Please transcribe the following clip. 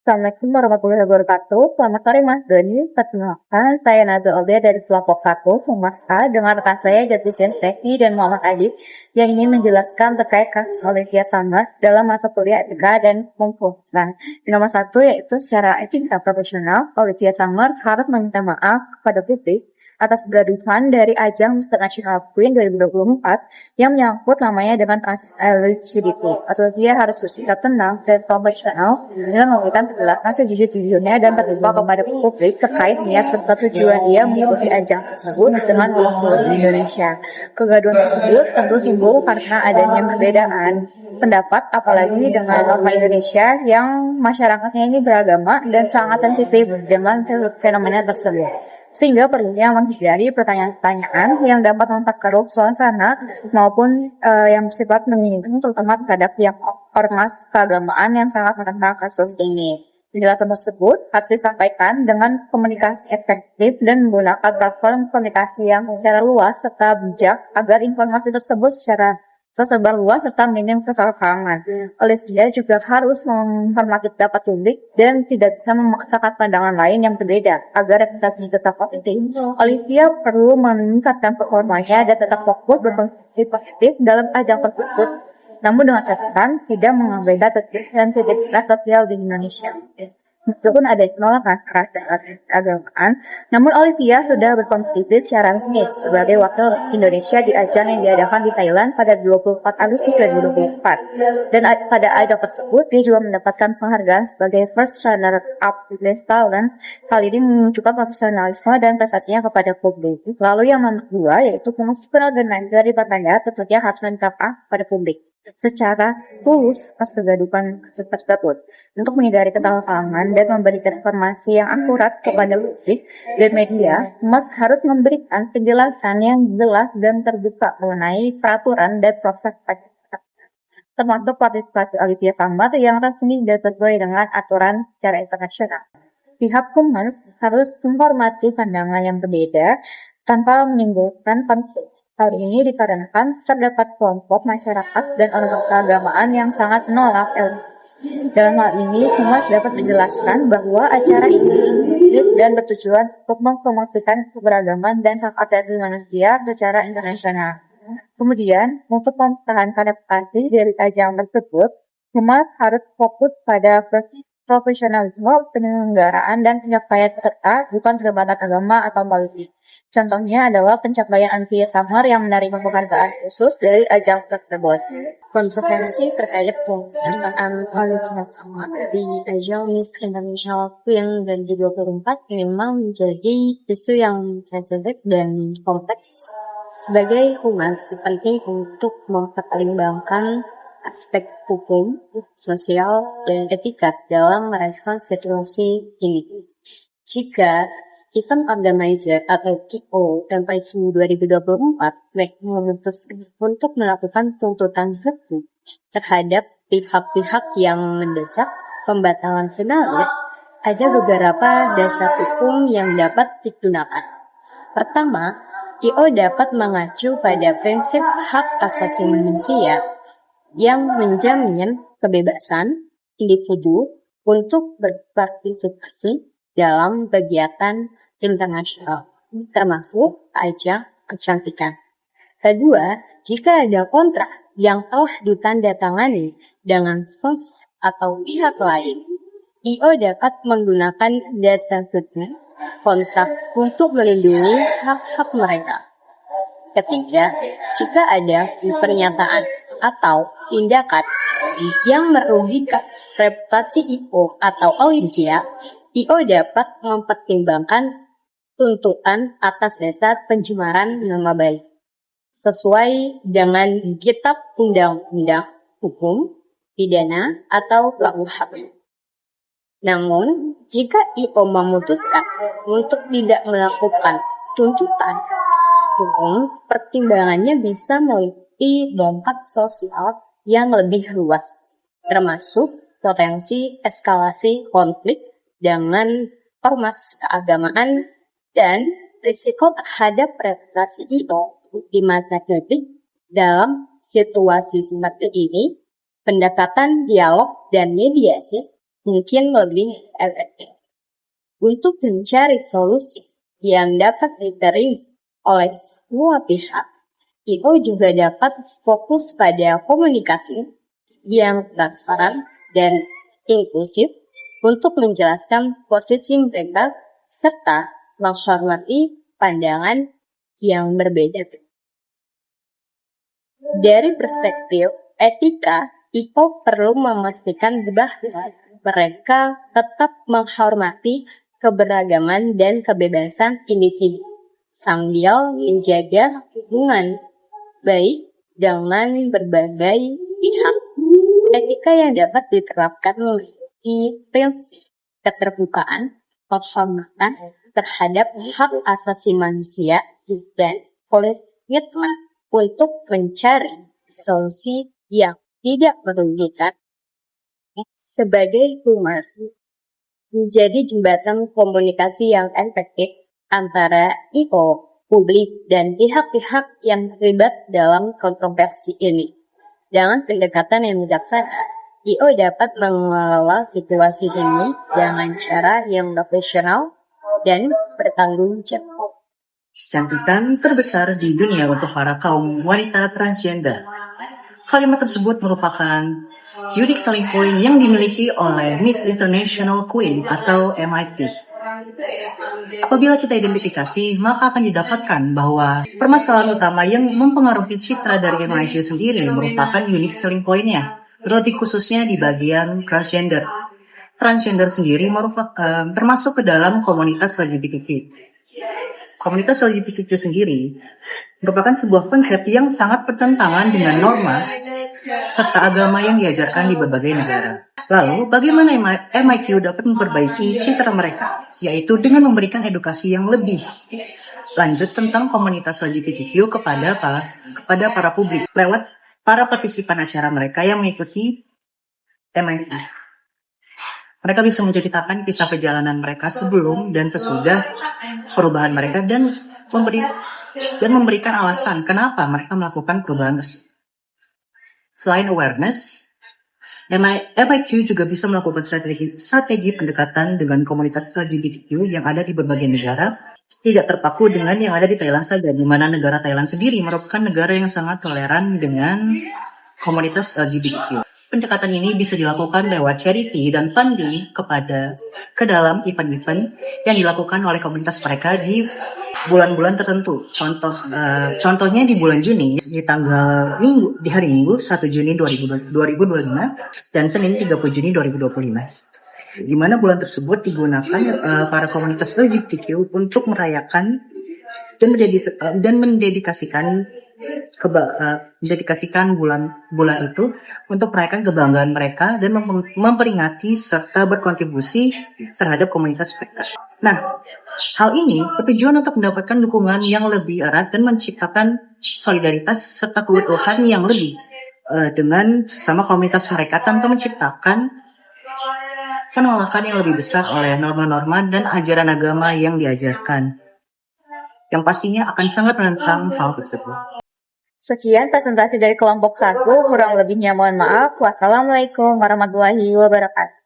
Assalamualaikum warahmatullahi wabarakatuh. Selamat sore Mas Doni. Perkenalkan, saya Nazar Olia dari kelompok 1, Humas A, dengan rekan saya Jatvision Stefi dan Muhammad Adib yang ingin menjelaskan terkait kasus Olivia Samad dalam masa kuliah etika dan pemfokusan. Nomor 1 yaitu secara etika profesional, Olivia Samad harus meminta maaf kepada publik atas kegaduhan dari ajang Mr. National Queen 2024 yang menyangkut namanya dengan kasus LGBT. Atau dia harus bersikap tenang dan profesional dengan memberikan penjelasan sejujur-jujurnya dan terbuka kepada publik terkait niat serta tujuan dia mengikuti ajang tersebut dengan mewakili Indonesia. Kegaduhan tersebut tentu timbul karena adanya perbedaan pendapat, apalagi dengan norma Indonesia yang masyarakatnya ini beragama dan sangat sensitif dengan fenomena tersebut. Sehingga perlunya menghindari pertanyaan-pertanyaan yang dapat memperkeruh suasana maupun yang bersifat menyinggung terutama terhadap pihak ormas keagamaan yang sangat menentang kasus ini. Penjelasan tersebut harus disampaikan dengan komunikasi efektif dan menggunakan platform komunikasi yang secara luas serta bijak agar informasi tersebut secara tersebar luas serta minim kesalahpahaman. Olivia juga harus menghormati pendapat publik dan tidak bisa memaksakan pandangan lain yang berbeda agar reputasi tetap positif. Olivia perlu meningkatkan performanya dan tetap fokus berfungsi positif dalam ajang tersebut, namun dengan catatan tidak mengabaikan sensitivitas sosial di Indonesia. Meskipun ada penolakan keras dan agamaan, namun Olivia sudah berkompetisi secara resmi sebagai wakil Indonesia di ajang yang diadakan di Thailand pada 24 Agustus 2024. Dan pada ajang tersebut, dia juga mendapatkan penghargaan sebagai First Runner-Up Miss Thailand. Hal ini menunjukkan profesionalisme dan prestasinya kepada publik. Lalu yang nomor 2, yaitu meskipun organizer di partainya tentunya harus minta maaf pada publik secara tulus atas kegaduhan tersebut. Untuk menghindari kesalahpahaman dan memberikan informasi yang akurat kepada publik dan media, Mas harus memberikan penjelasan yang jelas dan terbuka mengenai peraturan dan proses termasuk partisipasi Olivia Samad yang resmi dan sesuai dengan aturan secara internasional. Pihak Humas harus menghormati pandangan yang berbeda tanpa menimbulkan konflik. Hal ini dikarenakan terdapat kelompok masyarakat dan ormas keagamaan yang sangat menolak LGBT. Dalam hal ini, Humas dapat menjelaskan bahwa acara ini inklusif dan bertujuan untuk mempromosikan keberagaman dan hak asasi manusia secara internasional. Kemudian, untuk mempertahankan reputasi dari ajang tersebut, Humas harus fokus pada profesionalisme penyelenggaraan dan pencapaian peserta, bukan perdebatan agama atau politik. Contohnya adalah pencapaian Olivia Samad yang menerima penghargaan khusus dari ajang tersebut. Kontroversi terkait pelaksanaan Olivia Samad di ajang Miss International Queen 2024 memang menjadi isu yang sensitif dan kompleks. Sebagai humas, penting untuk mempertimbangkan aspek hukum, sosial, dan etika dalam merespons situasi ini. Jika event organizer atau IO MPQ 2024 memutuskan untuk melakukan tuntutan hukum terhadap pihak-pihak yang mendesak pembatalan finalis, ada beberapa dasar hukum yang dapat digunakan. Pertama, IO dapat mengacu pada prinsip hak asasi manusia yang menjamin kebebasan individu untuk berpartisipasi dalam kegiatan internasional, termasuk ajang kecantikan. Kedua, jika ada kontrak yang telah ditandatangani dengan sponsor atau pihak lain, IO dapat menggunakan dasar hukum kontrak untuk melindungi hak-hak mereka. Ketiga, jika ada pernyataan atau tindakan yang merugikan reputasi IO atau Olivia, IO dapat mempertimbangkan tuntutan atas dasar pencemaran nama baik sesuai dengan Kitab Undang-Undang Hukum Pidana atau KUHP. Namun, jika IO memutuskan untuk tidak melakukan tuntutan hukum, pertimbangannya bisa meliputi dampak sosial yang lebih luas, termasuk potensi eskalasi konflik dengan ormas keagamaan dan risiko terhadap reputasi IO di mata publik. Dalam situasi seperti ini, pendekatan dialog dan mediasi mungkin lebih efektif. Untuk mencari solusi yang dapat diterima oleh semua pihak, IO juga dapat fokus pada komunikasi yang transparan dan inklusif untuk menjelaskan posisi mereka serta menghormati pandangan yang berbeda. Dari perspektif etika, IO perlu memastikan bahwa mereka tetap menghormati keberagaman dan kebebasan individu sambil menjaga hubungan baik dengan berbagai pihak. Etika yang dapat diterapkan memiliki prinsip keterbukaan, penghormatan terhadap hak asasi manusia, dan komitmen untuk mencari solusi yang tidak merugikan. Sebagai humas, menjadi jembatan komunikasi yang efektif antara IO, publik, dan pihak-pihak yang terlibat dalam kontroversi ini. Dengan pendekatan yang bijaksana, IO dapat mengelola situasi ini dengan cara yang profesional dan bertanggung jawab. Kecantikan terbesar di dunia untuk para kaum wanita transgender. Kalimat tersebut merupakan unique selling point yang dimiliki oleh Miss International Queen atau MIT. Apabila kita identifikasi, maka akan didapatkan bahwa permasalahan utama yang mempengaruhi citra dari MIT sendiri merupakan unique selling point-nya, terlebih khususnya di bagian transgender. Transgender sendiri termasuk ke dalam komunitas LGBTQ. Komunitas LGBTQ sendiri merupakan sebuah konsep yang sangat bertentangan dengan norma serta agama yang diajarkan di berbagai negara. Lalu, bagaimana MIQ dapat memperbaiki citra mereka? Yaitu dengan memberikan edukasi yang lebih lanjut tentang komunitas LGBTQ kepada para publik lewat para partisipan acara mereka yang mengikuti MIQ. Mereka bisa menceritakan kisah perjalanan mereka sebelum dan sesudah perubahan mereka dan memberikan alasan kenapa mereka melakukan perubahan tersebut. Selain awareness, MIQ juga bisa melakukan strategi pendekatan dengan komunitas LGBTQ yang ada di berbagai negara, tidak terpaku dengan yang ada di Thailand saja, di mana negara Thailand sendiri merupakan negara yang sangat toleran dengan komunitas LGBTQ. Pendekatan ini bisa dilakukan lewat charity dan funding ke dalam event-event yang dilakukan oleh komunitas mereka di bulan-bulan tertentu. Contohnya di bulan Juni, di hari Minggu 1 Juni 2025 dan Senin 30 Juni 2025. Di mana bulan tersebut digunakan para komunitas LGBTQ untuk merayakan dan mendedikasikan bulan itu untuk merayakan kebanggaan mereka dan memperingati serta berkontribusi terhadap komunitas mereka. Nah, hal ini bertujuan untuk mendapatkan dukungan yang lebih erat dan menciptakan solidaritas serta keutuhan yang lebih dengan sama komunitas mereka tanpa menciptakan penolakan yang lebih besar oleh norma-norma dan ajaran agama yang diajarkan, yang pastinya akan sangat menentang hal tersebut. Sekian presentasi dari kelompok 1, kurang lebihnya mohon maaf. Wassalamualaikum warahmatullahi wabarakatuh.